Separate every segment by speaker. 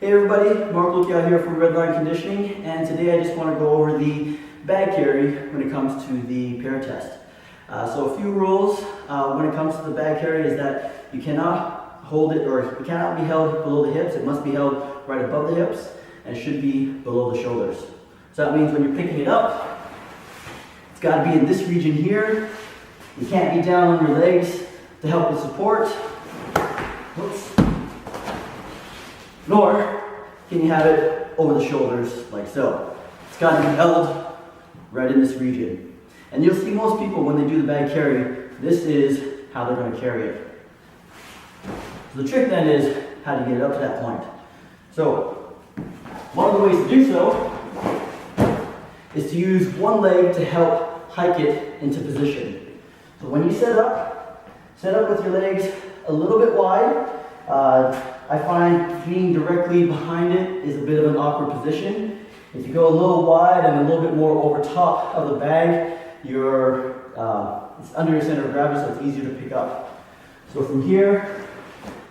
Speaker 1: Hey everybody, Mark Lookout here from Redline Conditioning, and today I just want to go over the bag carry when it comes to the PARE test. So a few rules when it comes to the bag carry is that you cannot hold it, or it cannot be held below the hips. It must be held right above the hips and should be below the shoulders. So that means when you're picking it up, it's got to be in this region here. You can't be down on your legs to help with support. Whoops. Nor can you have it over the shoulders like so. It's got to be held right in this region. And you'll see most people when they do the bag carry, this is how they're going to carry it. So the trick then is how to get it up to that point. So one of the ways to do so is to use one leg to help hike it into position. So when you set up with your legs a little bit wide. I find being directly behind it is a bit of an awkward position. If you go a little wide and a little bit more over top of the bag, it's under your center of gravity, so it's easier to pick up. So from here,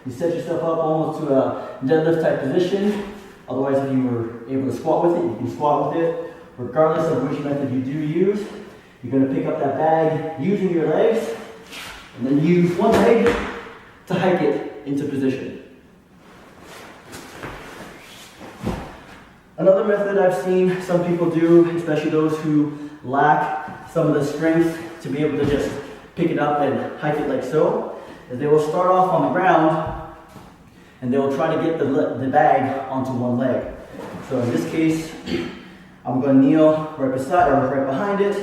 Speaker 1: you set yourself up almost to a deadlift type position. Otherwise, if you were able to squat with it, you can squat with it. Regardless of which method you do use, you're going to pick up that bag using your legs, and then use one leg to hike it into position. Another method I've seen some people do, especially those who lack some of the strength to be able to just pick it up and hike it like so, is they will start off on the ground and they will try to get the bag onto one leg. So in this case, I'm going to kneel right beside or right behind it.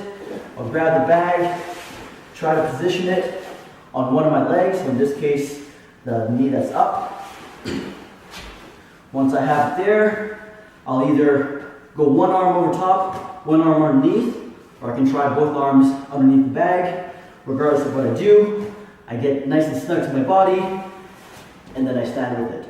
Speaker 1: I'll grab the bag, try to position it on one of my legs, so in this case, the knee that's up. Once I have it there, I'll either go one arm over top, one arm underneath, or I can try both arms underneath the bag. Regardless of what I do, I get nice and snug to my body, and then I stand with it.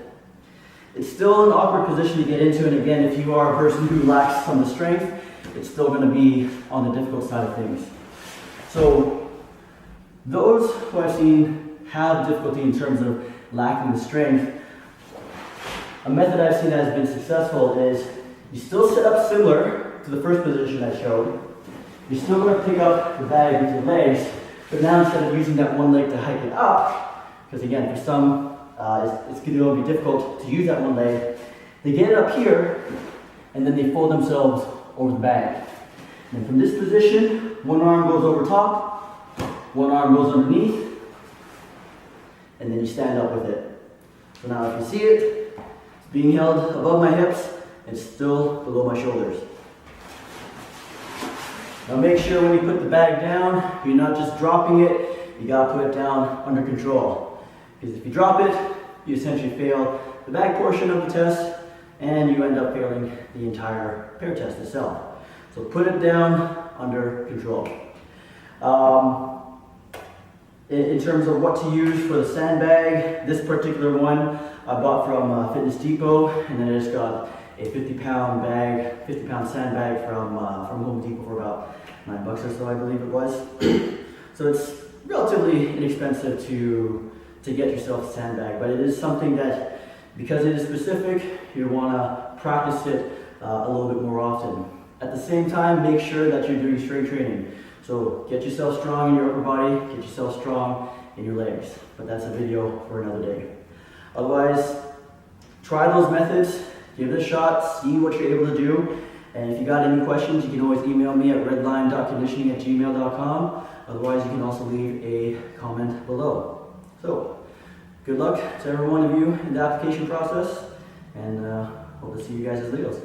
Speaker 1: It's still an awkward position to get into, and again, if you are a person who lacks some of the strength, it's still going to be on the difficult side of things. So those who I've seen have difficulty in terms of lacking the strength, a method I've seen that has been successful is you still set up similar to the first position I showed. You're still going to pick up the bag with your legs, but now instead of using that one leg to hike it up, because again, for some, it's going to be difficult to use that one leg, they get it up here, and then they fold themselves over the bag. And from this position, one arm goes over top, one arm goes underneath, and then you stand up with it. So now if you see it, it's being held above my hips and still below my shoulders. Now make sure when you put the bag down, you're not just dropping it, you gotta put it down under control. Because if you drop it, you essentially fail the bag portion of the test and you end up failing the entire PARE test itself. So put it down under control. In terms of what to use for the sandbag, this particular one I bought from Fitness Depot, and then I just got a 50-pound bag, 50-pound sandbag from Home Depot for about $9 or so, I believe it was. So it's relatively inexpensive to get yourself a sandbag, but it is something that, because it is specific, you want to practice it a little bit more often. At the same time, make sure that you're doing strength training. So get yourself strong in your upper body, get yourself strong in your legs. But that's a video for another day. Otherwise, try those methods, give it a shot, see what you're able to do. And if you got any questions, you can always email me at redline.conditioning@gmail.com. Otherwise, you can also leave a comment below. So, good luck to every one of you in the application process, and hope to see you guys as Leos.